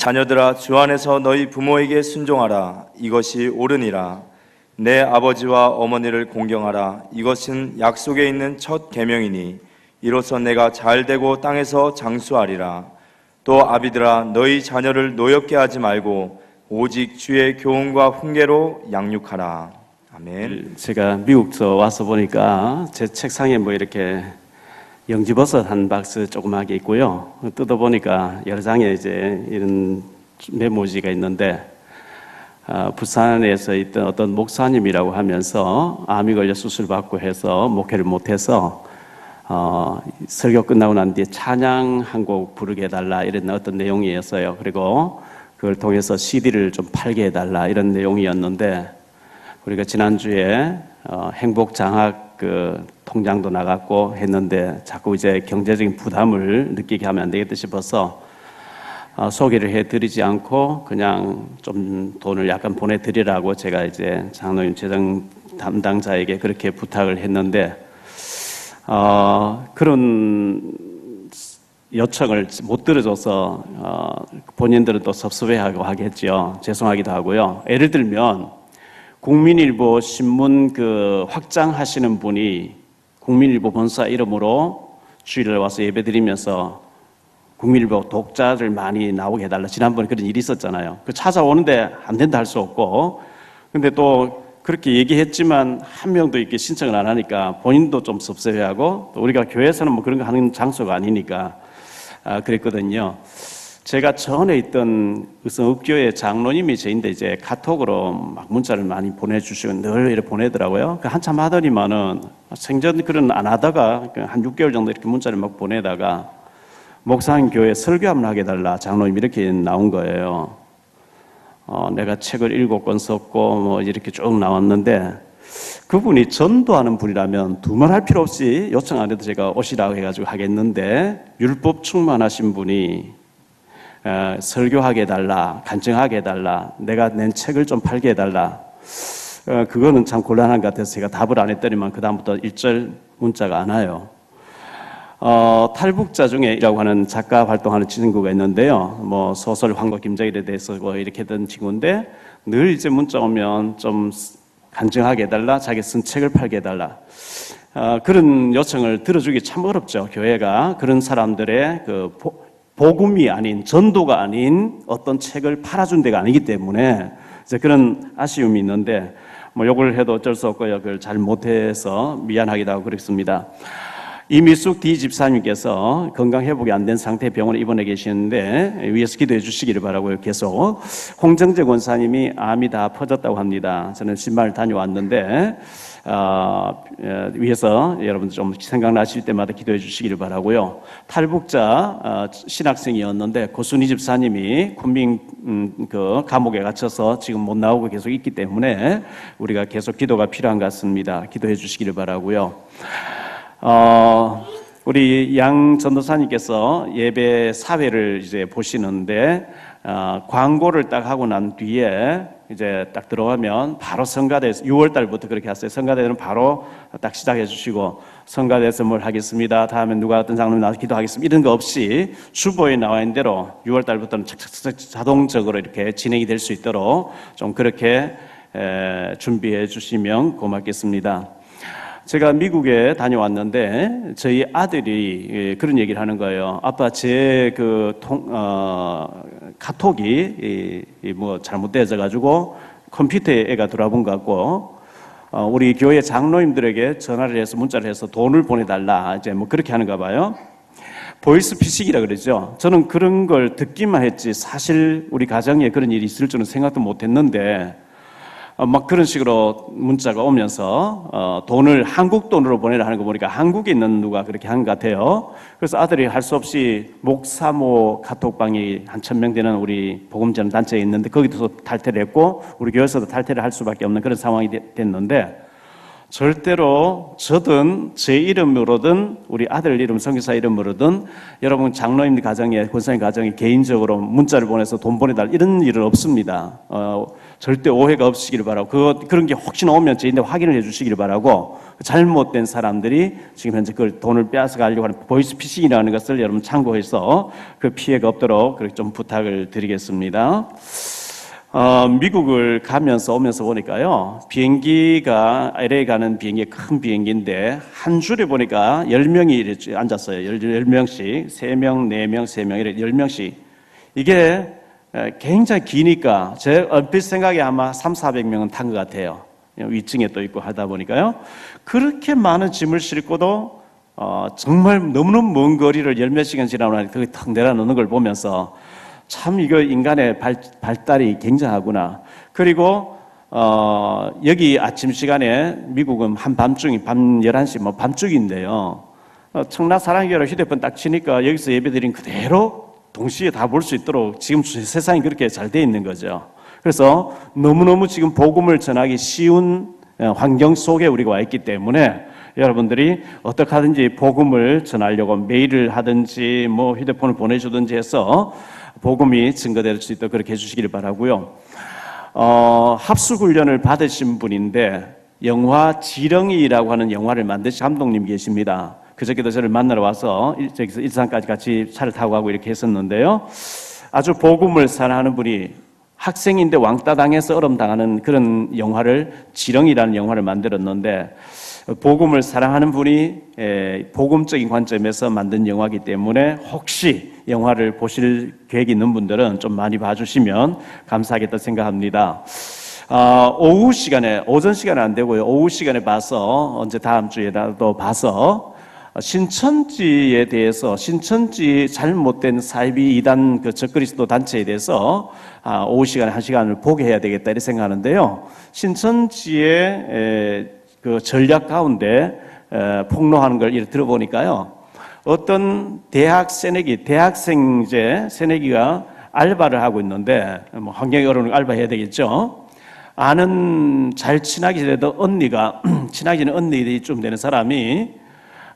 자녀들아, 주 안에서 너희 부모에게 순종하라. 이것이 옳으니라. 내 아버지와 어머니를 공경하라. 이것은 약속에 있는 첫 계명이니 이로써 내가 잘되고 땅에서 장수하리라. 또 아비들아, 너희 자녀를 노엽게 하지 말고 오직 주의 교훈과 훈계로 양육하라. 아멘. 제가 미국서 와서 보니까 제 책상에 뭐 이렇게 영지버섯 한 박스 조그맣게 있고요. 뜯어보니까 여러 장에 이제 이런 메모지가 있는데, 부산에서 있던 어떤 목사님이라고 하면서 암이 걸려 수술받고 해서 목회를 못해서 설교 끝나고 난 뒤에 찬양 한 곡 부르게 해달라 이런 어떤 내용이었어요. 그리고 그걸 통해서 CD를 좀 팔게 해달라 이런 내용이었는데, 우리가 지난주에 행복 장학 그 통장도 나갔고 했는데 자꾸 이제 경제적인 부담을 느끼게 하면 안 되겠다 싶어서 소개를 해드리지 않고 그냥 좀 돈을 약간 보내드리라고 제가 이제 장로님 재정 담당자에게 그렇게 부탁을 했는데, 그런 요청을 못 들어줘서 본인들은 또 섭섭해하고 하겠죠. 죄송하기도 하고요. 예를 들면 국민일보 신문 그 확장하시는 분이 국민일보 본사 이름으로 주일날 와서 예배드리면서 국민일보 독자들 많이 나오게 해달라. 지난번에 그런 일이 있었잖아요. 그 찾아오는데 안 된다 할 수 없고, 근데 또 그렇게 얘기했지만 한 명도 이렇게 신청을 안 하니까 본인도 좀 섭섭해하고, 또 우리가 교회에서는 뭐 그런 거 하는 장소가 아니니까 그랬거든요. 제가 전에 있던 의성읍교회 장로님이 저인데 이제 카톡으로 막 문자를 많이 보내주시고 늘 이렇게 보내더라고요. 한참 하더니만은 생전 그런 안 하다가 한 6개월 정도 이렇게 문자를 막 보내다가 목사님 교회 설교 한번 하게 해달라 장로님 이렇게 나온 거예요. 내가 책을 7권 썼고 뭐 이렇게 쭉 나왔는데, 그분이 전도하는 분이라면 두말할 필요 없이 요청 안 해도 제가 오시라고 해가지고 하겠는데, 율법 충만하신 분이 설교하게 해달라, 간증하게 해달라, 내가 낸 책을 좀 팔게 해달라, 그거는 참 곤란한 것 같아서 제가 답을 안 했더니만 그 다음부터 일절 문자가 안 와요. 탈북자 중에라고 하는 작가 활동하는 친구가 있는데요. 뭐 소설 황과 김정일에 대해서 뭐 이렇게 했던 친구인데, 늘 이제 문자 오면 좀 간증하게 해달라, 자기 쓴 책을 팔게 해달라, 그런 요청을 들어주기 참 어렵죠. 교회가 그런 사람들의 그 복음이 아닌, 전도가 아닌 어떤 책을 팔아준 데가 아니기 때문에 이제 그런 아쉬움이 있는데, 뭐 욕을 해도 어쩔 수 없고요. 그걸 잘 못해서 미안하기도 하고 그렇습니다. 이미숙 D 집사님께서 건강 회복이 안 된 상태 병원에 입원해 계시는데 위에서 기도해 주시기를 바라고요. 계속 홍정재 권사님이 암이 다 퍼졌다고 합니다. 저는 신발 다녀왔는데 위에서 여러분들 좀 생각나실 때마다 기도해 주시기를 바라고요. 탈북자 신학생이었는데 고순희 집사님이 군민 그 감옥에 갇혀서 지금 못 나오고 계속 있기 때문에 우리가 계속 기도가 필요한 것 같습니다. 기도해 주시기를 바라고요. 우리 양 전도사님께서 예배 사회를 이제 보시는데, 광고를 딱 하고 난 뒤에 이제 딱 들어가면 바로 성가대에서 6월 달부터 그렇게 했어요. 성가대는 바로 딱 시작해 주시고, 성가대에서 뭘 하겠습니다, 다음에 누가 어떤 장로님 나와서 기도하겠습니다, 이런 거 없이 주보에 나와 있는 대로 6월 달부터는 착착착 자동적으로 이렇게 진행이 될 수 있도록 좀 그렇게 준비해 주시면 고맙겠습니다. 제가 미국에 다녀왔는데 저희 아들이 그런 얘기를 하는 거예요. 아빠, 제 카톡이 뭐 잘못되어져 가지고 컴퓨터에 애가 들어본 것 같고, 우리 교회 장로님들에게 전화를 해서 문자를 해서 돈을 보내달라, 이제 뭐 그렇게 하는가 봐요. 보이스피싱이라 그러죠. 저는 그런 걸 듣기만 했지 사실 우리 가정에 그런 일이 있을 줄은 생각도 못했는데, 막 그런 식으로 문자가 오면서 돈을 한국 돈으로 보내라 하는 거 보니까 한국에 있는 누가 그렇게 한 것 같아요. 그래서 아들이 할 수 없이 목사모 카톡방이 한 1000명 되는 우리 복음전 단체에 있는데 거기서 탈퇴를 했고 우리 교회에서도 탈퇴를 할 수밖에 없는 그런 상황이 됐는데, 절대로 저든 제 이름으로든 우리 아들 이름 선교사 이름으로든 여러분 장로님 가정에, 권사님 가정에 개인적으로 문자를 보내서 돈 보내달라 이런 일은 없습니다. 절대 오해가 없으시길 바라고, 그런 게 혹시나 오면 저희한테 확인을 해 주시길 바라고, 잘못된 사람들이 지금 현재 그걸 돈을 빼앗아 가려고 하는 보이스피싱이라는 것을 여러분 참고해서 그 피해가 없도록 그렇게 좀 부탁을 드리겠습니다. 미국을 가면서 오면서 보니까요, 비행기가 LA 가는 비행기, 큰 비행기인데 한 줄에 보니까 10명이 이렇게 앉았어요. 10명씩 3명, 4명, 3명 이렇게 10명씩. 이게 굉장히 기니까 제 얼핏 생각에 아마 300~400명은 탄 것 같아요. 위층에 또 있고 하다 보니까요. 그렇게 많은 짐을 싣고도 정말 너무너무 먼 거리를 10몇 시간 지나고 나니까 그게 탁 내려놓는 걸 보면서 참 이거 인간의 발달이 굉장하구나. 그리고 여기 아침 시간에 미국은 한밤중이 밤 11시 뭐 밤중인데요. 청라 사랑교회로 휴대폰 딱 치니까 여기서 예배드린 그대로 동시에 다 볼 수 있도록 지금 세상이 그렇게 잘 돼 있는 거죠. 그래서 너무너무 지금 복음을 전하기 쉬운 환경 속에 우리가 와 있기 때문에 여러분들이 어떻게 하든지 복음을 전하려고 메일을 하든지 뭐 휴대폰을 보내주든지 해서 복음이 증거될 수 있도록 그렇게 해주시길 바라고요. 합숙훈련을 받으신 분인데 영화 지렁이라고 하는 영화를 만드신 감독님 계십니다. 그저께도 저를 만나러 와서 저기서 일산까지 같이 차를 타고 가고 이렇게 했었는데요. 아주 복음을 사랑하는 분이 학생인데 왕따 당해서 얼음 당하는 그런 영화를 지렁이라는 영화를 만들었는데 복음을 사랑하는 분이 복음적인 관점에서 만든 영화이기 때문에 혹시 영화를 보실 계획이 있는 분들은 좀 많이 봐주시면 감사하겠다 생각합니다. 오후 시간에, 오전 시간에 안 되고요. 오후 시간에 봐서 언제 다음 주에라도 봐서 신천지에 대해서 신천지 잘못된 사이비 이단 그 적그리스도 단체에 대해서 오후 시간에 1시간을 보게 해야 되겠다 이렇게 생각하는데요. 신천지의 그 전략 가운데 폭로하는 걸 이렇게 들어보니까요. 어떤 대학 새내기, 대학생제 새내기가 알바를 하고 있는데 뭐 환경이 어려우니까 알바해야 되겠죠. 아는 잘 친하게 지내던 언니가 친하게 지내는 언니들이 좀 되는 사람이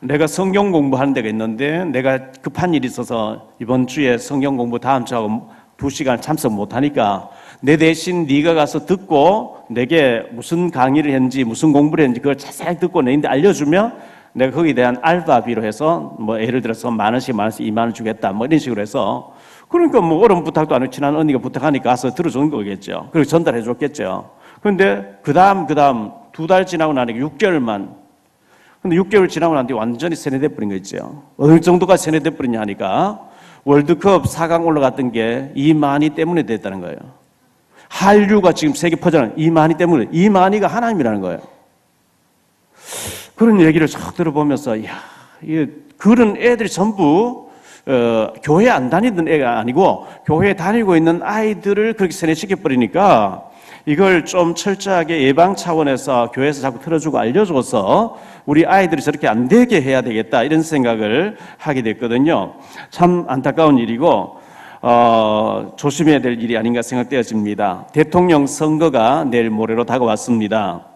내가 성경 공부하는 데가 있는데 내가 급한 일이 있어서 이번 주에 성경 공부 다음 주하고 2시간 참석 못하니까 내 대신 네가 가서 듣고 내게 무슨 강의를 했는지 무슨 공부를 했는지 그걸 자세히 듣고 내한테 알려주면 내가 거기에 대한 알바비로 해서 뭐 예를 들어서 10,000원씩 2만 원 주겠다 뭐 이런 식으로 해서 그러니까 뭐 어려운 부탁도 안 하고 친한 언니가 부탁하니까 가서 들어주는 거겠죠. 그리고 전달해 줬겠죠. 그런데 그 다음 2달 지나고 나니까 6개월만 근데 6개월 지나고 난 뒤에 완전히 세뇌돼 버린 거 있죠. 어느 정도가 세뇌돼 버리냐 하니까 월드컵 4강 올라갔던 게 이만희 때문에 됐다는 거예요. 한류가 지금 세계 퍼져나가는 이만희 때문에, 이만희가 하나님이라는 거예요. 그런 얘기를 쫙 들어보면서, 야, 그런 애들이 전부 교회 안 다니던 애가 아니고 교회에 다니고 있는 아이들을 그렇게 세뇌시켜 버리니까 이걸 좀 철저하게 예방 차원에서 교회에서 자꾸 틀어주고 알려줘서 우리 아이들이 저렇게 안 되게 해야 되겠다 이런 생각을 하게 됐거든요. 참 안타까운 일이고 조심해야 될 일이 아닌가 생각되어집니다. 대통령 선거가 내일 모레로 다가왔습니다.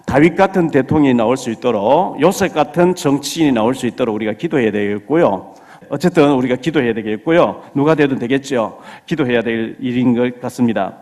다윗 같은 대통령이 나올 수 있도록 요셉 같은 정치인이 나올 수 있도록 우리가 기도해야 되겠고요. 어쨌든 우리가 기도해야 되겠고요. 누가 되든 되겠죠. 기도해야 될 일인 것 같습니다.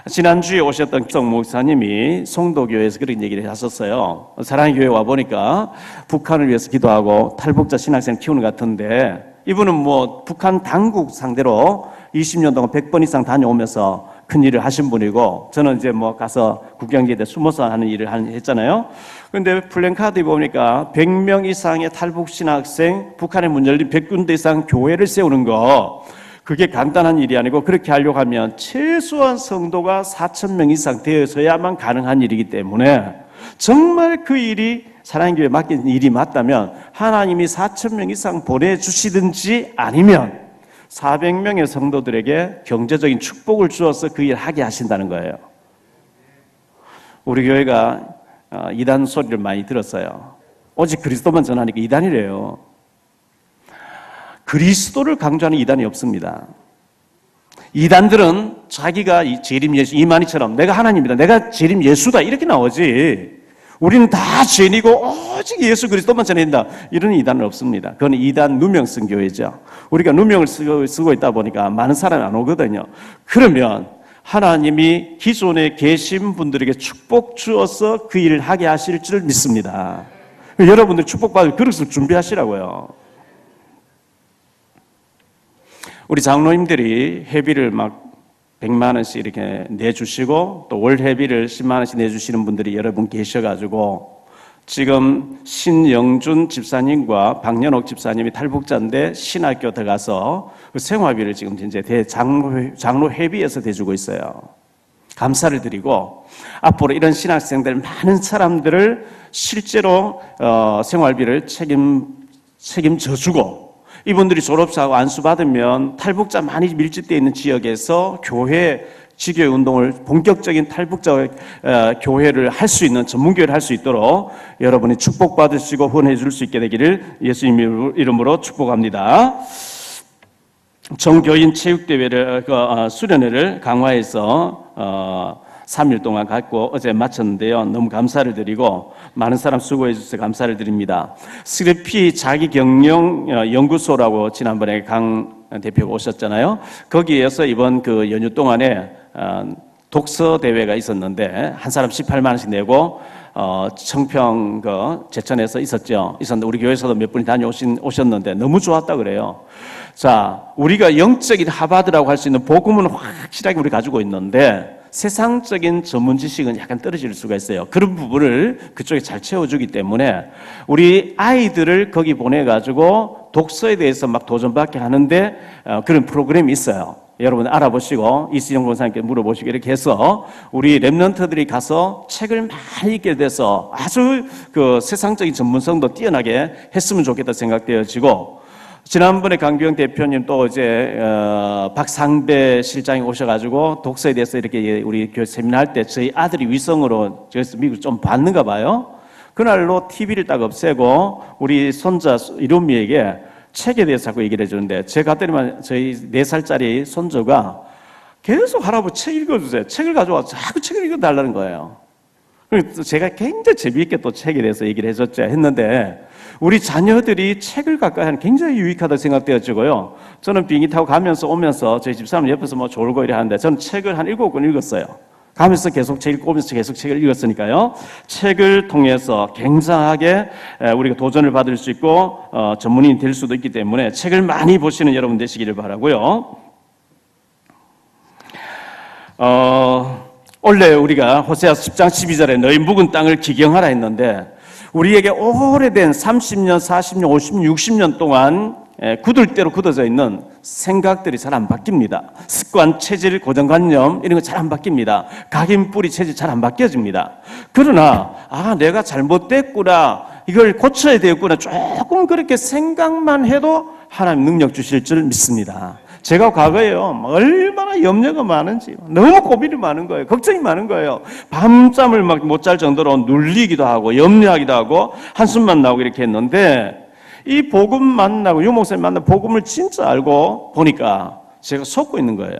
지난주에 오셨던 김성 목사님이 송도교회에서 그런 얘기를 하셨어요. 사랑의 교회 와보니까 북한을 위해서 기도하고 탈북자 신학생을 키우는 것 같은데 이분은 뭐 북한 당국 상대로 20년 동안 100번 이상 다녀오면서 큰 일을 하신 분이고 저는 이제 뭐 가서 국경지대에 숨어서 하는 일을 했잖아요. 그런데 플랜카드 보니까 100명 이상의 탈북 신학생, 북한에 문 열린 100군데 이상 교회를 세우는 거 그게 간단한 일이 아니고 그렇게 하려고 하면 최소한 성도가 4,000명 이상 되어서야만 가능한 일이기 때문에 정말 그 일이 사랑의 교회에 맡긴 일이 맞다면 하나님이 4,000명 이상 보내주시든지 아니면 400명의 성도들에게 경제적인 축복을 주어서 그 일을 하게 하신다는 거예요. 우리 교회가 이단 소리를 많이 들었어요. 오직 그리스도만 전하니까 이단이래요. 그리스도를 강조하는 이단이 없습니다. 이단들은 자기가 재림 예수, 이만희처럼 내가 하나님이다, 내가 재림 예수다 이렇게 나오지 우리는 다 죄인이고 오직 예수 그리스도만 전해진다 이런 이단은 없습니다. 그건 이단 누명 쓴 교회죠. 우리가 누명을 쓰고 있다 보니까 많은 사람이 안 오거든요. 그러면 하나님이 기존에 계신 분들에게 축복 주어서 그 일을 하게 하실 줄 믿습니다. 여러분들 축복받을 그릇을 준비하시라고요. 우리 장로님들이 회비를 막 100만 원씩 이렇게 내주시고 또 월 회비를 10만 원씩 내주시는 분들이 여러분 계셔가지고 지금 신영준 집사님과 박연옥 집사님이 탈북자인데 신학교 들어가서 그 생활비를 지금 이제 장로 회비에서 대주고 있어요. 감사를 드리고 앞으로 이런 신학생들 많은 사람들을 실제로 생활비를 책임져 주고 이분들이 졸업사하고 안수받으면 탈북자 많이 밀집되어 있는 지역에서 교회 지교회 운동을 본격적인 탈북자 교회를 할 수 있는 전문교회를 할 수 있도록 여러분이 축복받으시고 후원해 줄 수 있게 되기를 예수님 이름으로 축복합니다. 정교인 체육대회를 수련회를 강화해서 3일 동안 갖고 어제 마쳤는데요. 너무 감사를 드리고 많은 사람 수고해 주셔서 감사를 드립니다. 스리피 자기경영 연구소라고 지난번에 강 대표가 오셨잖아요. 거기에서 이번 그 연휴 동안에 독서 대회가 있었는데 한 사람 18만 원씩 내고 청평 제천에서 있었는데 우리 교회에서도 몇 분이 다녀오셨는데 너무 좋았다 그래요. 자, 우리가 영적인 하바드라고 할 수 있는 복음은 확실하게 우리 가지고 있는데 세상적인 전문 지식은 약간 떨어질 수가 있어요. 그런 부분을 그쪽에 잘 채워주기 때문에 우리 아이들을 거기 보내가지고 독서에 대해서 막 도전받게 하는데 그런 프로그램이 있어요. 여러분 알아보시고 이수영 권사님께 물어보시고 이렇게 해서 우리 랩런트들이 가서 책을 많이 읽게 돼서 아주 그 세상적인 전문성도 뛰어나게 했으면 좋겠다 생각되어지고 지난번에 강규영 대표님 또 이제 박상배 실장이 오셔가지고 독서에 대해서 이렇게 우리 교회 세미나 할 때 저희 아들이 위성으로 저기서 미국 좀 봤는가 봐요. 그날로 TV를 딱 없애고 우리 손자 이름미에게 책에 대해서 자꾸 얘기를 해주는데 제가 갔더니만 저희 4살짜리 손주가 계속 할아버지 책 읽어주세요. 책을 가져와서 자꾸 책을 읽어달라는 거예요. 그래서 제가 굉장히 재미있게 또 책에 대해서 얘기를 해줬죠. 했는데 우리 자녀들이 책을 가까이 하는 굉장히 유익하다고 생각되어지고요. 저는 비행기 타고 가면서 오면서 저희 집사람 옆에서 뭐 졸고 이래 하는데 저는 책을 한 7권 읽었어요. 가면서 계속 책 읽고 오면서 계속 책을 읽었으니까요. 책을 통해서 굉장하게 우리가 도전을 받을 수 있고 전문인이 될 수도 있기 때문에 책을 많이 보시는 여러분 되시기를 바라고요. 원래 우리가 호세아서 10장 12절에 너희 묵은 땅을 기경하라 했는데 우리에게 오래된 30년, 40년, 50년, 60년 동안 굳을 대로 굳어져 있는 생각들이 잘 안 바뀝니다. 습관, 체질, 고정관념 이런 거 잘 안 바뀝니다. 각인, 뿌리, 체질 잘 안 바뀌어집니다. 그러나 내가 잘못됐구나, 이걸 고쳐야 되겠구나 조금 그렇게 생각만 해도 하나님 능력 주실 줄 믿습니다. 제가 과거에요 얼마나 염려가 많은지 너무 고민이 많은 거예요. 걱정이 많은 거예요. 밤잠을 막 못 잘 정도로 눌리기도 하고 염려하기도 하고 한숨만 나오고 이렇게 했는데 이 복음 만나고 유 목사님 만나 복음을 진짜 알고 보니까 제가 속고 있는 거예요.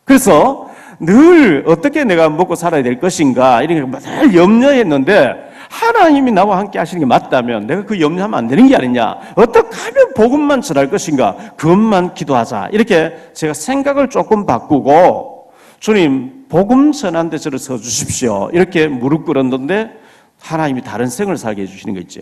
그래서 늘 어떻게 내가 먹고 살아야 될 것인가 이런 걸 늘 염려했는데 하나님이 나와 함께 하시는 게 맞다면 내가 그 염려하면 안 되는 게 아니냐, 어떻게 하면 복음만 전할 것인가, 그것만 기도하자 이렇게 제가 생각을 조금 바꾸고 주님 복음 전한 데 저를 서주십시오 이렇게 무릎 꿇었는데 하나님이 다른 생을 살게 해주시는 거 있죠.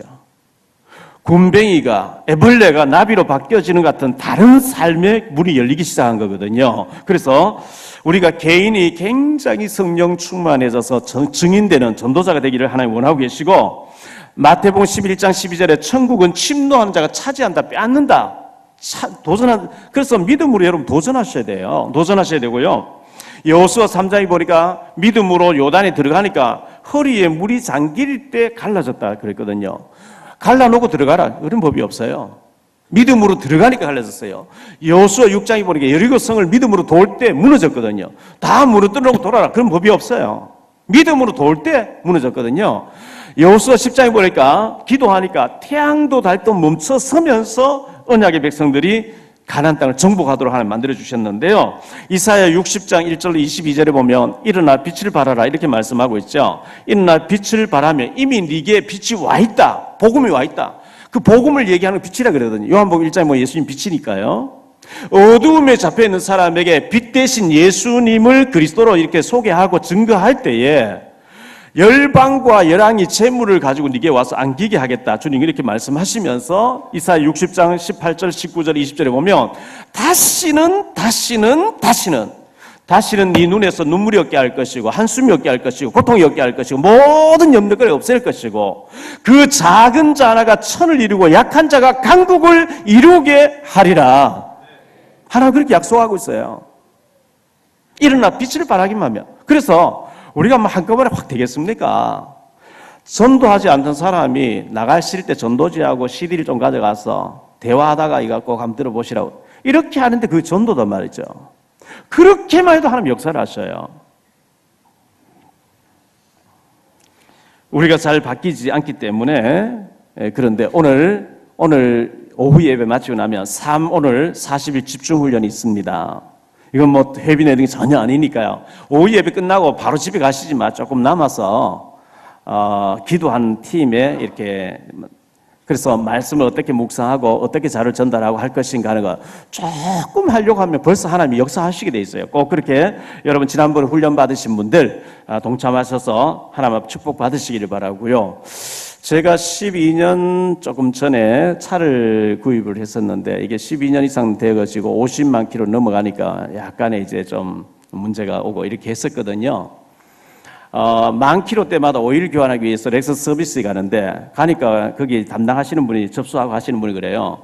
굼벵이가 애벌레가 나비로 바뀌어지는 것 같은 다른 삶의 문이 열리기 시작한 거거든요. 그래서 우리가 개인이 굉장히 성령 충만해져서 증인되는 전도자가 되기를 하나님 원하고 계시고 마태복음 11장 12절에 천국은 침노한 자가 차지한다, 빼앗는다, 그래서 믿음으로 여러분 도전하셔야 돼요. 도전하셔야 되고요. 여호수아 3장에 보니까 믿음으로 요단에 들어가니까 허리에 물이 잠길 때 갈라졌다 그랬거든요. 갈라놓고 들어가라 그런 법이 없어요. 믿음으로 들어가니까 갈라졌어요. 여호수아 6장에 보니까 여리고 성을 믿음으로 도울 때 무너졌거든요. 다 무너뜨리고 돌아라 그런 법이 없어요. 믿음으로 도울 때 무너졌거든요. 여호수아 10장에 보니까 기도하니까 태양도 달도 멈춰 서면서 언약의 백성들이 가나안 땅을 정복하도록 하나님 만들어 주셨는데요. 이사야 60장 1절 22절에 보면 일어나 빛을 발하라 이렇게 말씀하고 있죠. 일어나 빛을 발하면 이미 네게 빛이 와 있다. 복음이 와 있다. 그 복음을 얘기하는 빛이라 그러거든요. 요한복음 1장에 예수님 빛이니까요. 어두움에 잡혀 있는 사람에게 빛 대신 예수님을 그리스도로 이렇게 소개하고 증거할 때에 열방과 열왕이 재물을 가지고 네게 와서 안기게 하겠다. 주님이 이렇게 말씀하시면서 이사야 60장 18절, 19절, 20절에 보면 다시는 네 눈에서 눈물이 없게 할 것이고 한숨이 없게 할 것이고 고통이 없게 할 것이고 모든 염려를 없앨 것이고 그 작은 자 하나가 천을 이루고 약한 자가 강국을 이루게 하리라. 하나님 그렇게 약속하고 있어요. 일어나 빛을 발하기만 하면. 그래서 우리가 뭐 한꺼번에 확 되겠습니까? 전도하지 않던 사람이 나가실 때 전도지하고 CD를 좀 가져가서 대화하다가 이거 꼭 한번 들어보시라고 이렇게 하는데 그게 전도단 말이죠. 그렇게만 해도 하나님 역사를 하셔요. 우리가 잘 바뀌지 않기 때문에 그런데 오늘 오후 예배 마치고 나면 오늘 40일 집중훈련이 있습니다. 이건 뭐 회비 내는 게 전혀 아니니까요. 오후 예배 끝나고 바로 집에 가시지 마. 조금 남아서 기도하는 팀에 이렇게 그래서 말씀을 어떻게 묵상하고 어떻게 자료를 전달하고 할 것인가 하는 거 조금 하려고 하면 벌써 하나님이 역사하시게 돼 있어요. 꼭 그렇게 여러분 지난번에 훈련 받으신 분들 동참하셔서 하나님 앞 축복 받으시기를 바라고요. 제가 12년 조금 전에 차를 구입을 했었는데 이게 12년 이상 되어가지고 50만 킬로 넘어가니까 약간의 이제 좀 문제가 오고 이렇게 했었거든요. 만 킬로 때마다 오일 교환하기 위해서 렉서스 서비스에 가니까 거기 담당하시는 분이 접수하고 하시는 분이 그래요.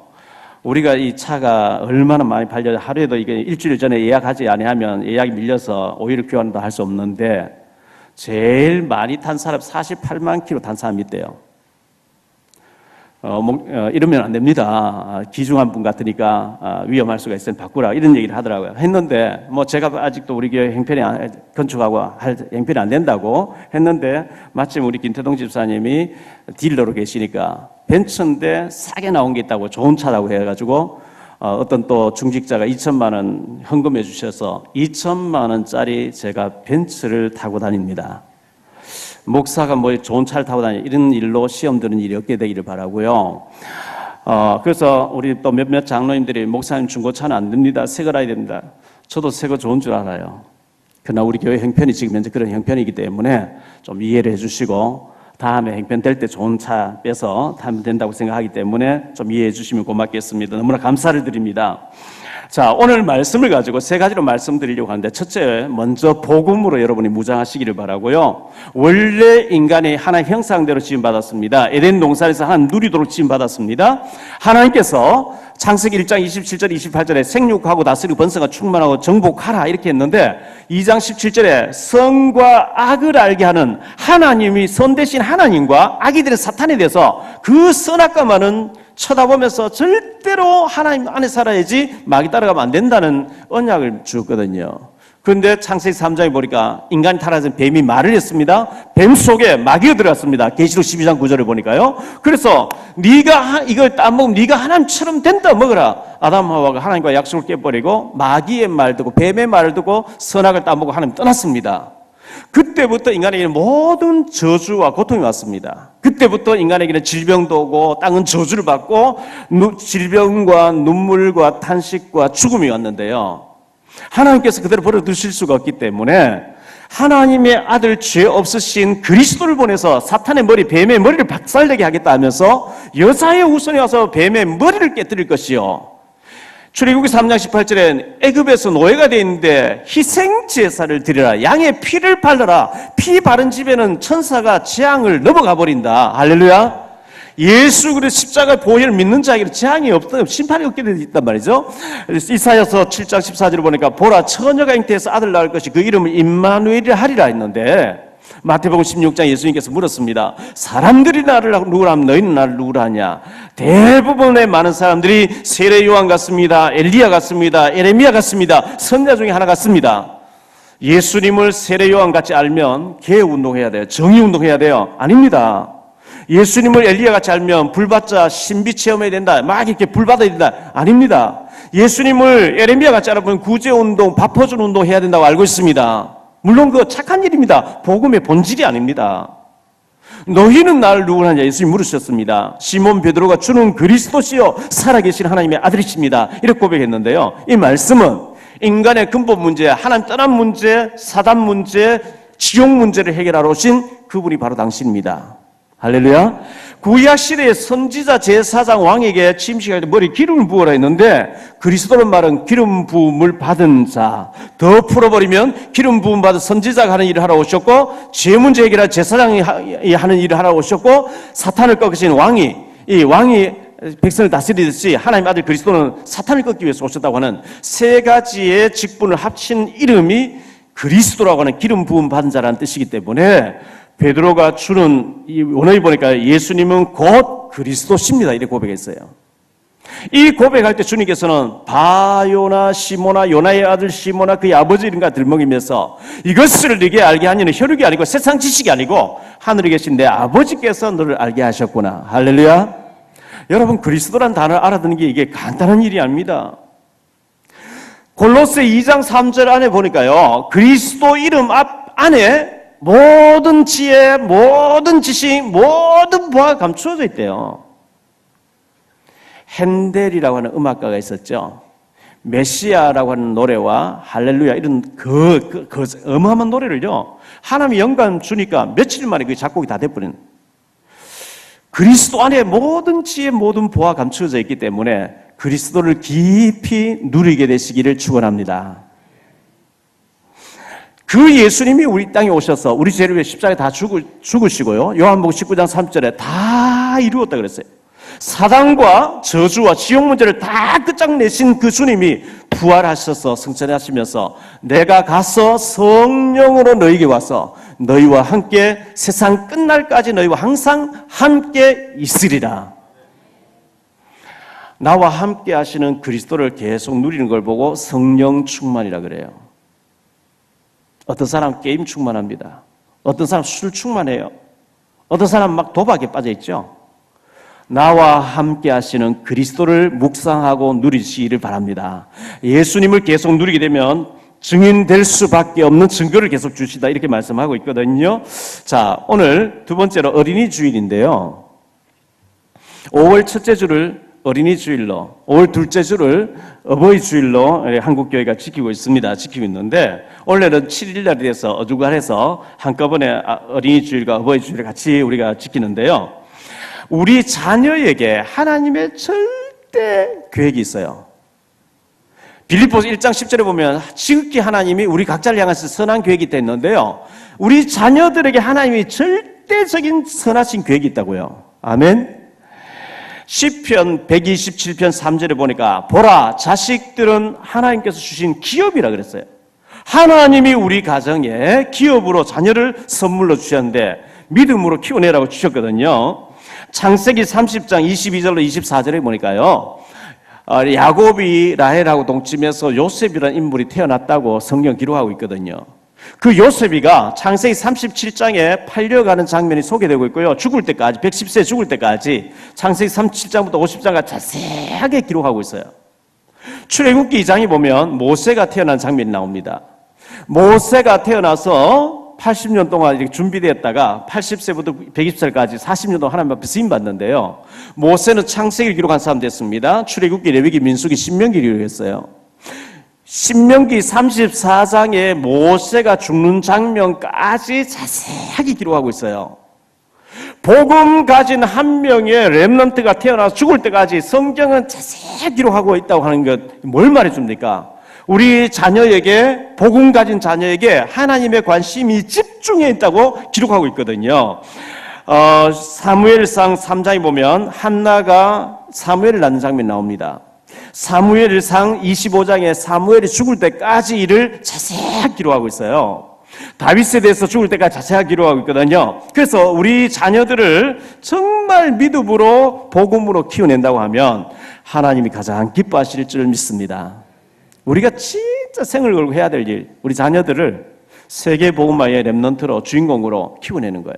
우리가 이 차가 얼마나 많이 팔려서 하루에도 이게 일주일 전에 예약하지 아니하면 예약이 밀려서 오일 교환도 할 수 없는데 제일 많이 탄 사람 48만 킬로 탄 사람이 있대요. 이러면 안 됩니다. 기중한 분 같으니까 위험할 수가 있으니 바꾸라 이런 얘기를 하더라고요. 했는데 뭐 제가 아직도 우리 교회 형편이 건축하고 할 형편이 안 된다고 했는데 마침 우리 김태동 집사님이 딜러로 계시니까 벤츠인데 싸게 나온 게 있다고 좋은 차라고 해가지고 어떤 또 중직자가 2천만 원 헌금해 주셔서 2천만 원짜리 제가 벤츠를 타고 다닙니다. 목사가 뭐 좋은 차를 타고 다니는 이런 일로 시험 드는 일이 없게 되기를 바라고요. 그래서 우리 또 몇몇 장로님들이 목사님 중고차는 안 됩니다. 새 거라야 됩니다. 저도 새 거 좋은 줄 알아요. 그러나 우리 교회 형편이 지금 현재 그런 형편이기 때문에 좀 이해를 해주시고 다음에 형편될 때 좋은 차 빼서 타면 된다고 생각하기 때문에 좀 이해해 주시면 고맙겠습니다. 너무나 감사를 드립니다. 자, 오늘 말씀을 가지고 세 가지로 말씀드리려고 하는데 첫째, 먼저 복음으로 여러분이 무장하시기를 바라고요. 원래 인간이 하나님 형상대로 지음받았습니다. 에덴 동산에서 하나님 누리도록 지음받았습니다. 하나님께서 창세기 1장 27절 28절에 생육하고 다스리고 번성하고 충만하고 정복하라 이렇게 했는데 2장 17절에 선과 악을 알게 하는 하나님이 선 대신 하나님과 악이 되는 사탄에 대해서 그 선악과만은 쳐다보면서 절대로 하나님 안에 살아야지 마귀 따라가면 안 된다는 언약을 주었거든요. 그런데 창세기 3장에 보니까 인간이 타락해서 뱀이 말을 했습니다. 뱀 속에 마귀가 들어갔습니다. 계시록 12장 9절에 보니까요. 그래서 네가 이걸 따먹으면 네가 하나님처럼 된다 먹어라. 아담 하와가 하나님과 약속을 깨버리고 마귀의 말 듣고 뱀의 말을 듣고 선악을 따먹고 하나님 떠났습니다. 그때부터 인간에게는 모든 저주와 고통이 왔습니다. 그때부터 인간에게는 질병도 오고 땅은 저주를 받고 질병과 눈물과 탄식과 죽음이 왔는데요. 하나님께서 그대로 버려두실 수가 없기 때문에 하나님의 아들 죄 없으신 그리스도를 보내서 사탄의 머리, 뱀의 머리를 박살내게 하겠다 하면서 여자의 후손이 와서 뱀의 머리를 깨뜨릴 것이요. 출애굽기 3장 18절엔 애굽에서 노예가 되어 있는데 희생제사를 드리라. 양의 피를 발라라. 피 바른 집에는 천사가 재앙을 넘어가 버린다. 할렐루야. 예수 그리스도 십자가 보혈을 믿는 자에게는 재앙이 없다. 심판이 없게 되어 있단 말이죠. 이사야서 7장 14절을 보니까 보라 처녀가 잉태해서 아들 낳을 것이 그 이름을 임마누엘이라 하리라 했는데 마태복음 16장 예수님께서 물었습니다. 사람들이 나를 누구라 하면 너희는 나를 누구라 하냐. 대부분의 많은 사람들이 세례 요한 같습니다. 엘리야 같습니다. 에레미야 같습니다. 선자 중에 하나 같습니다. 예수님을 세례 요한 같이 알면 개운동해야 돼요. 정의운동해야 돼요. 아닙니다. 예수님을 엘리야 같이 알면 불받자 신비 체험해야 된다. 막 이렇게 불받아야 된다. 아닙니다. 예수님을 에레미야 같이 알아보면 구제운동, 밥퍼준 운동 해야 된다고 알고 있습니다. 물론 그거 착한 일입니다. 복음의 본질이 아닙니다. 너희는 나를 누구로 하냐? 예수님이 물으셨습니다. 시몬 베드로가 주는 그리스도시요 살아계신 하나님의 아들이십니다. 이렇게 고백했는데요. 이 말씀은 인간의 근본 문제, 하나님 떠난 문제, 사단 문제, 지옥 문제를 해결하러 오신 그분이 바로 당신입니다. 할렐루야. 구약 시대의 선지자 제사장 왕에게 침식할 때 머리 기름을 부어라 했는데 그리스도는 말은 기름 부음을 받은 자, 더 풀어버리면 기름 부음 받은 선지자가 하는 일을 하러 오셨고 죄 문제 해결할 제사장이 하는 일을 하러 오셨고 사탄을 꺾으신 이 왕이 백성을 다스리듯이 하나님 아들 그리스도는 사탄을 꺾기 위해서 오셨다고 하는 세 가지의 직분을 합친 이름이 그리스도라고 하는 기름 부음 받은 자라는 뜻이기 때문에 베드로가 주는 이 원어에 보니까 예수님은 곧 그리스도십니다. 이렇게 고백했어요. 이 고백할 때 주님께서는 바요나 시모나 요나의 아들 시모나 그의 아버지 이름과 들먹이면서 이것을 네게 알게 하니는 혈육이 아니고 세상 지식이 아니고 하늘에 계신 내 아버지께서 너를 알게 하셨구나. 할렐루야. 여러분 그리스도란 단어를 알아듣는 게 이게 간단한 일이 아닙니다. 골로새 2장 3절 안에 보니까요. 그리스도 이름 안에 모든 지혜, 모든 지식, 모든 보화가 감추어져 있대요. 핸델이라고 하는 음악가가 있었죠. 메시아라고 하는 노래와 할렐루야 이런 그 어마어마한 노래를요. 하나님이 영감 주니까 며칠 만에 그 작곡이 다 돼버린. 그리스도 안에 모든 지혜, 모든 보화가 감추어져 있기 때문에 그리스도를 깊이 누리게 되시기를 축원합니다. 그 예수님이 우리 땅에 오셔서 우리 죄를 위해 십자가에 다 죽으시고요. 요한복음 19장 3절에 다 이루었다 그랬어요. 사단과 저주와 지옥 문제를 다 끝장내신 그 주님이 부활하셔서 승천하시면서 내가 가서 성령으로 너희에게 와서 너희와 함께 세상 끝날까지 너희와 항상 함께 있으리라. 나와 함께 하시는 그리스도를 계속 누리는 걸 보고 성령 충만이라 그래요. 어떤 사람 게임 충만합니다. 어떤 사람 술 충만해요. 어떤 사람 막 도박에 빠져 있죠. 나와 함께 하시는 그리스도를 묵상하고 누리시기를 바랍니다. 예수님을 계속 누리게 되면 증인될 수밖에 없는 증거를 계속 주시다 이렇게 말씀하고 있거든요. 자, 오늘 두 번째로 어린이 주일인데요. 5월 첫째 주를 어린이 주일로, 5월 둘째 주를 어버이 주일로 한국교회가 지키고 있는데 원래는 7일 날이 돼서 어중간해서 한꺼번에 어린이 주일과 어버이 주일을 같이 우리가 지키는데요. 우리 자녀에게 하나님의 절대 계획이 있어요. 빌립보서 1장 10절에 보면 지극히 하나님이 우리 각자를 향해서 선한 계획이 있다는데요. 우리 자녀들에게 하나님이 절대적인 선하신 계획이 있다고요. 아멘. 시편 127편 3절에 보니까 보라 자식들은 하나님께서 주신 기업이라 그랬어요. 하나님이 우리 가정에 기업으로 자녀를 선물로 주셨는데 믿음으로 키워내라고 주셨거든요. 창세기 30장 22절로 24절에 보니까요. 야곱이 라헬하고 동침해서 요셉이라는 인물이 태어났다고 성경 기록하고 있거든요. 그 요셉이가 창세기 37장에 팔려가는 장면이 소개되고 있고요. 죽을 때까지 110세 죽을 때까지 창세기 37장부터 50장까지 자세하게 기록하고 있어요. 출애굽기 2장에 보면 모세가 태어난 장면이 나옵니다. 모세가 태어나서 80년 동안 이렇게 준비되었다가 80세부터 120살까지 40년 동안 하나님 앞에 쓰임 받는데요. 모세는 창세기를 기록한 사람 됐습니다. 출애굽기, 레위기, 민수기, 신명기를 기록했어요. 신명기 34장에 모세가 죽는 장면까지 자세하게 기록하고 있어요. 복음 가진 한 명의 렘넌트가 태어나서 죽을 때까지 성경은 자세하게 기록하고 있다고 하는 것 뭘 말해줍니까? 우리 자녀에게 복음 가진 자녀에게 하나님의 관심이 집중해 있다고 기록하고 있거든요. 사무엘상 3장에 보면 한나가 사무엘을 낳는 장면이 나옵니다. 사무엘상 25장에 사무엘이 죽을 때까지 일을 자세하게 기록하고 있어요. 다윗에 대해서 죽을 때까지 자세하게 기록하고 있거든요. 그래서 우리 자녀들을 정말 믿음으로 복음으로 키워낸다고 하면 하나님이 가장 기뻐하실 줄 믿습니다. 우리가 진짜 생을 걸고 해야 될 일, 우리 자녀들을 세계 복음화의 렘넌트로 주인공으로 키워내는 거예요.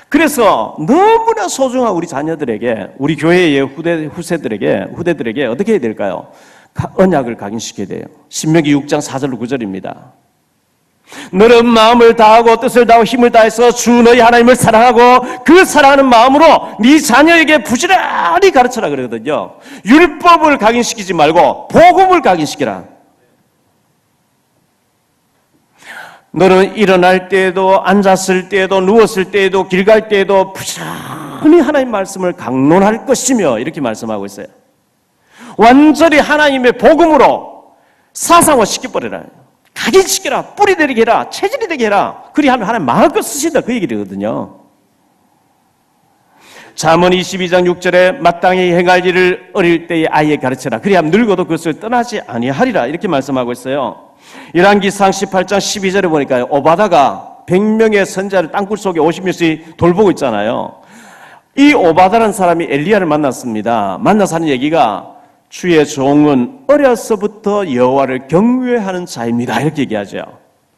그래서 너무나 소중한 우리 자녀들에게, 우리 교회의 후대들에게 어떻게 해야 될까요? 언약을 각인시켜야 돼요. 신명기 6장 4절로 9절입니다. 너는 마음을 다하고 뜻을 다하고 힘을 다해서 주 너희 하나님을 사랑하고 그 사랑하는 마음으로 네 자녀에게 부지런히 가르쳐라 그러거든요. 율법을 각인시키지 말고 복음을 각인시키라. 너는 일어날 때에도 앉았을 때에도 누웠을 때에도 길 갈 때에도 부지런히 하나님 말씀을 강론할 것이며 이렇게 말씀하고 있어요. 완전히 하나님의 복음으로 사상화 시켜버려라. 각인시켜라. 뿌리 내리게 해라. 체질이 되게 해라. 그리하면 하나님 마음껏 쓰신다. 그 얘기거든요. 잠언 22장 6절에 마땅히 행할 일을 어릴 때에 아이에 가르쳐라. 그리하면 늙어도 그것을 떠나지 아니하리라. 이렇게 말씀하고 있어요. 열왕기상 18장 12절에 보니까 오바다가 100명의 선자를 땅굴 속에 50명씩 돌보고 있잖아요. 이 오바다라는 사람이 엘리야를 만났습니다. 만나서 하는 얘기가 주의 종은 어려서부터 여호와를 경외하는 자입니다. 이렇게 얘기하죠.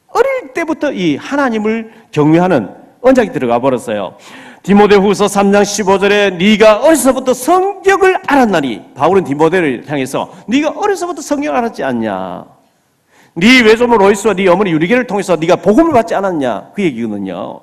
어릴 때부터 이 하나님을 경외하는 언약이 들어가 버렸어요. 디모데후서 3장 15절에 네가 어려서부터 성경을 알았나니, 바울은 디모데를 향해서 네가 어려서부터 성경을 알았지 않냐, 네 외조모 로이스와 네 어머니 유리게를 통해서 네가 복음을 받지 않았냐, 그 얘기거든요.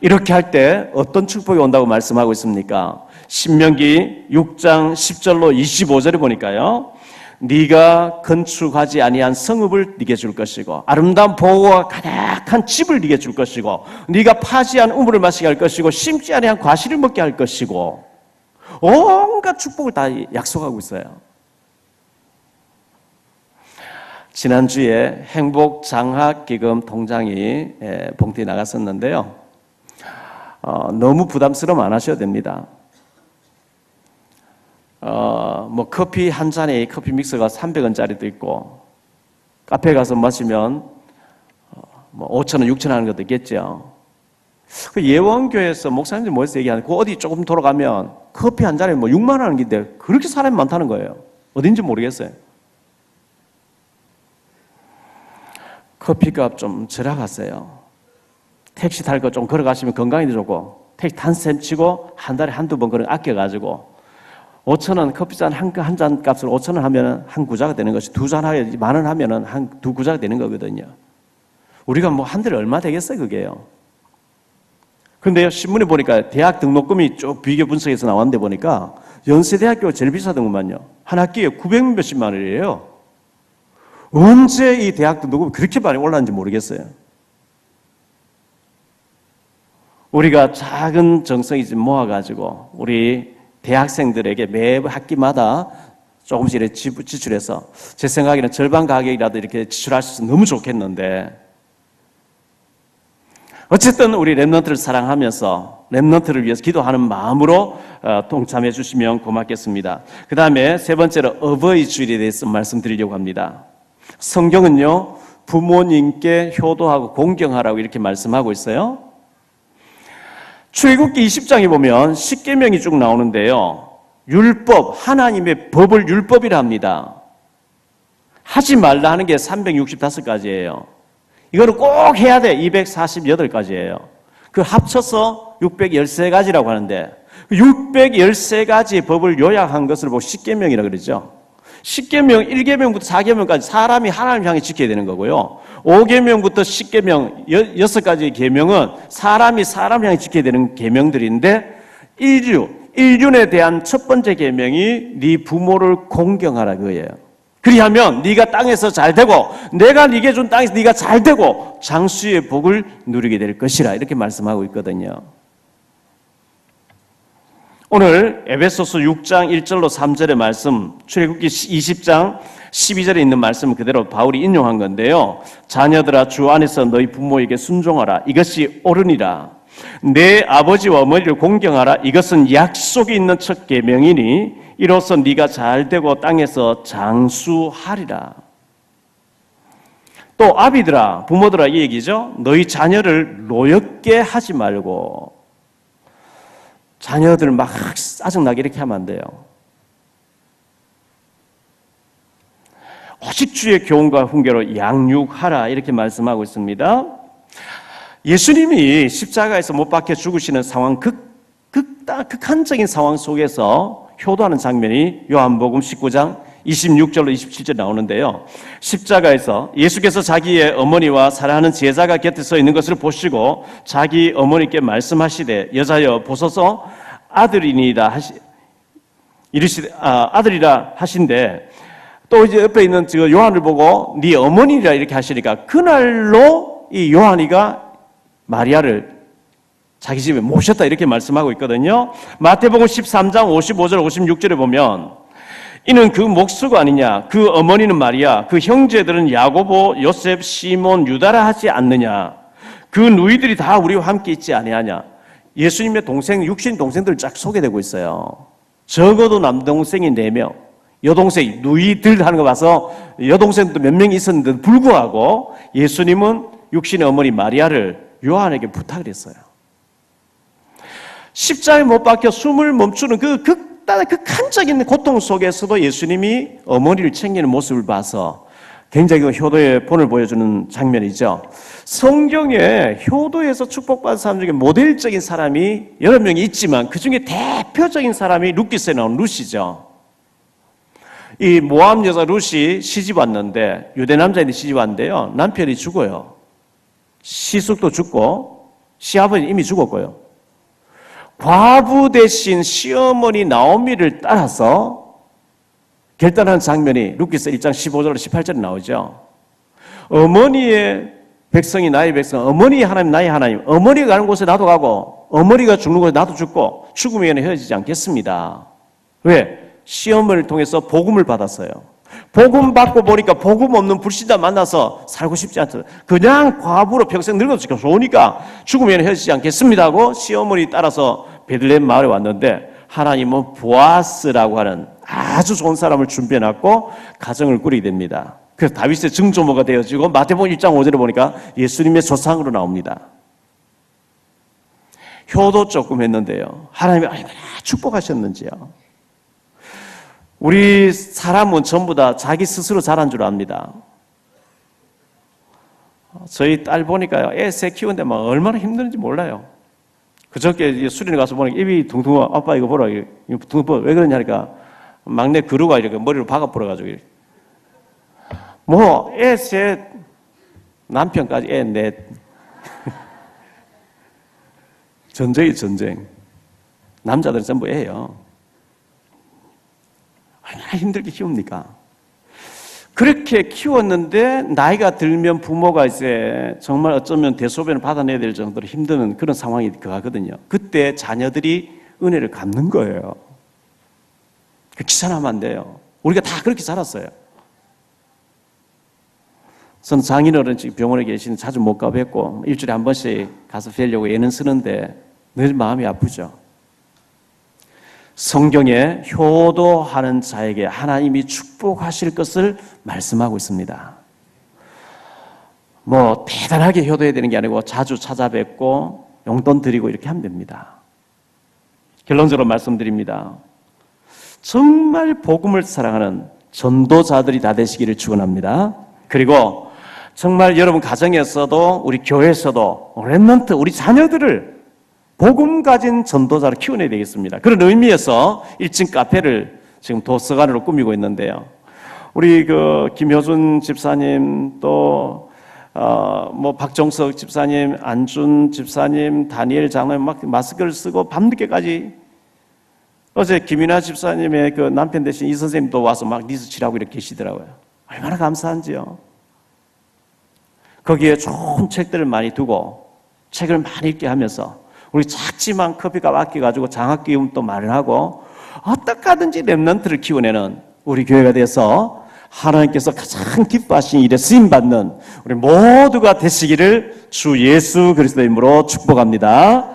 이렇게 할 때 어떤 축복이 온다고 말씀하고 있습니까? 신명기 6장 10절로 25절에 보니까요, 네가 건축하지 아니한 성읍을 네게 줄 것이고 아름다운 보호가 가득한 집을 네게 줄 것이고 네가 파지 않은 우물을 마시게 할 것이고 심지 아니한 과실을 먹게 할 것이고, 온갖 축복을 다 약속하고 있어요. 지난주에 행복장학기금 통장이 봉투에 나갔었는데요, 너무 부담스러움 안 하셔도 됩니다. 뭐 커피 한 잔에 커피 믹서가 300원짜리도 있고, 카페 가서 마시면 뭐 5,000원, 6,000원 하는 것도 있겠죠. 그 예원교회에서 목사님들 모여서 얘기하는, 그 어디 조금 돌아가면 커피 한 잔에 뭐 6만 원 하는 게 있는데 그렇게 사람이 많다는 거예요. 어딘지 모르겠어요. 커피값 좀 절약하세요. 택시 탈 거 좀 걸어가시면 건강에도 좋고, 택시 탄 셈 치고 한 달에 한두 번 아껴가지고 5,000원 커피잔 한 잔 값을 5,000원 하면 한 구자가 되는 것이, 두 잔 하면 10,000원 하면 한 두 구자가 되는 거거든요. 우리가 뭐 한 달에 얼마 되겠어요, 그게요. 그런데요, 신문에 보니까 대학 등록금이 쭉 비교 분석해서 나왔는데 보니까 연세대학교가 제일 비싸더구만요. 한 학기에 900 몇십만 원이에요. 언제 이 대학 등록금이 그렇게 많이 올랐는지 모르겠어요. 우리가 작은 정성이 좀 모아가지고 우리 대학생들에게 매 학기마다 조금씩 이렇게 지출해서, 제 생각에는 절반 가격이라도 이렇게 지출할 수 있으면 너무 좋겠는데, 어쨌든 우리 렘넌트를 사랑하면서 렘넌트를 위해서 기도하는 마음으로 동참해 주시면 고맙겠습니다. 그 다음에 세 번째로 어버이 주일에 대해서 말씀드리려고 합니다. 성경은요, 부모님께 효도하고 공경하라고 이렇게 말씀하고 있어요. 출애굽기 20장에 보면 십계명이 쭉 나오는데요, 율법, 하나님의 법을 율법이라 합니다. 하지 말라 하는 게 365가지예요. 이거는 꼭 해야 돼. 248가지예요. 그 합쳐서 613가지라고 하는데, 613가지의 법을 요약한 것을 보고 십계명이라고 그러죠. 십계명 1계명부터 4계명까지 사람이 하나님 향해 지켜야 되는 거고요, 5계명부터 10계명 6가지 계명은 사람이 사람 향해 지켜야 되는 계명들인데, 인륜에 대한 첫 번째 계명이 네 부모를 공경하라 그거예요. 그리하면 네가 땅에서 잘 되고 내가 네게 준 땅에서 네가 잘 되고 장수의 복을 누리게 될 것이라, 이렇게 말씀하고 있거든요. 오늘 에베소서 6장 1절로 3절의 말씀, 출애굽기 20장 12절에 있는 말씀은 그대로 바울이 인용한 건데요, 자녀들아 주 안에서 너희 부모에게 순종하라, 이것이 옳으니라. 내 아버지와 어머니를 공경하라, 이것은 약속이 있는 첫 계명이니 이로써 네가 잘되고 땅에서 장수하리라. 또 아비들아, 부모들아, 이 얘기죠. 너희 자녀를 노엽게 하지 말고, 자녀들 막 짜증나게 이렇게 하면 안 돼요. 오직 주의 교훈과 훈계로 양육하라, 이렇게 말씀하고 있습니다. 예수님이 십자가에서 못 박혀 죽으시는 상황, 극한적인 상황 속에서 효도하는 장면이 요한복음 19장 26절로 27절 나오는데요. 십자가에서 예수께서 자기의 어머니와 사랑하는 제자가 곁에 서 있는 것을 보시고 자기 어머니께 말씀하시되 여자여 보소서 아들이니이다 아들이라 하신데 또 이제 옆에 있는 요한을 보고 네 어머니라 이렇게 하시니까 그날로 이 요한이가 마리아를 자기 집에 모셨다 이렇게 말씀하고 있거든요. 마태복음 13장 55절 56절에 보면 이는 그 목수가 아니냐 그 어머니는 마리아 그 형제들은 야고보 요셉 시몬 유다라 하지 않느냐 그 누이들이 다 우리와 함께 있지 아니하냐. 예수님의 동생 육신 동생들 쫙 소개되고 있어요. 적어도 남동생이 4명 여동생 누이들 하는 거 봐서 여동생도 몇 명 있었는데도 불구하고 예수님은 육신의 어머니 마리아를 요한에게 부탁을 했어요. 십자가에 못 박혀 숨을 멈추는 그 극한적인 고통 속에서도 예수님이 어머니를 챙기는 모습을 봐서 굉장히 효도의 본을 보여주는 장면이죠. 성경에 효도에서 축복받은 사람 중에 모델적인 사람이 여러 명이 있지만 그 중에 대표적인 사람이 룻기서에 나온 룻이죠. 이 모함 여자 룻이 시집 왔는데 유대 남자인데 시집 왔는데요. 남편이 죽어요. 시숙도 죽고 시아버지는 이미 죽었고요. 과부 대신 시어머니 나오미를 따라서 결단하는 장면이 룻기서 1장 15절로 18절에 나오죠. 어머니의 백성이 나의 백성, 어머니의 하나님 나의 하나님, 어머니가 가는 곳에 나도 가고 어머니가 죽는 곳에 나도 죽고 죽음에는 헤어지지 않겠습니다. 왜? 시어머니를 통해서 복음을 받았어요. 복음 받고 보니까 복음 없는 불신자 만나서 살고 싶지 않다. 그냥 과부로 평생 늙어서 좋으니까 죽으면 헤어지지 않겠습니다 하고 시어머니 따라서 베들레헴 마을에 왔는데 하나님은 보아스라고 하는 아주 좋은 사람을 준비해놨고 가정을 꾸리게 됩니다. 그래서 다윗의 증조모가 되어지고 마태복음 1장 5절에 보니까 예수님의 조상으로 나옵니다. 효도 조금 했는데요. 하나님이 얼마나 축복하셨는지요. 우리 사람은 전부 다 자기 스스로 잘한 줄 압니다. 저희 딸 보니까요, 애 새 키우는데 막 얼마나 힘든지 몰라요. 그저께 수련회 가서 보니까 입이 둥둥, 아빠 이거 보라. 둥둥 보라. 왜 그러냐니까 막내 그루가 이렇게 머리로 박아 뿌려가지고. 뭐, 애 셋, 남편까지 애 넷. 전쟁이 전쟁. 남자들은 전부 애예요. 얼마나 힘들게 키웁니까? 그렇게 키웠는데 나이가 들면 부모가 이제 정말 어쩌면 대소변을 받아내야 될 정도로 힘든 그런 상황이 그거거든요. 그때 자녀들이 은혜를 갚는 거예요. 기사나면 안 돼요. 우리가 다 그렇게 자랐어요. 저는 장인어른 지금 병원에 계시는 자주 못 가뵙고 일주일에 한 번씩 가서 뵈려고 애는 쓰는데 늘 마음이 아프죠. 성경에 효도하는 자에게 하나님이 축복하실 것을 말씀하고 있습니다. 뭐 대단하게 효도해야 되는 게 아니고 자주 찾아뵙고 용돈 드리고 이렇게 하면 됩니다. 결론적으로 말씀드립니다. 정말 복음을 사랑하는 전도자들이 다 되시기를 축원합니다. 그리고 정말 여러분 가정에서도 우리 교회에서도 렘넌트 우리 자녀들을 복음 가진 전도자로 키워내야 되겠습니다. 그런 의미에서 1층 카페를 지금 도서관으로 꾸미고 있는데요. 우리 김효준 집사님 또 뭐 박종석 집사님, 안준 집사님, 다니엘 장로님 막 마스크를 쓰고 밤늦게까지 어제 김인아 집사님의 그 남편 대신 이 선생님도 와서 막 리스 칠하고 이렇게 계시더라고요. 얼마나 감사한지요. 거기에 좋은 책들을 많이 두고 책을 많이 읽게 하면서 우리 작지만 커피값 아껴가지고 장학기금도 마련하고 어떻게 하든지 렘넌트를 키워내는 우리 교회가 돼서 하나님께서 가장 기뻐하신 일에 쓰임받는 우리 모두가 되시기를 주 예수 그리스도의 이름으로 축복합니다.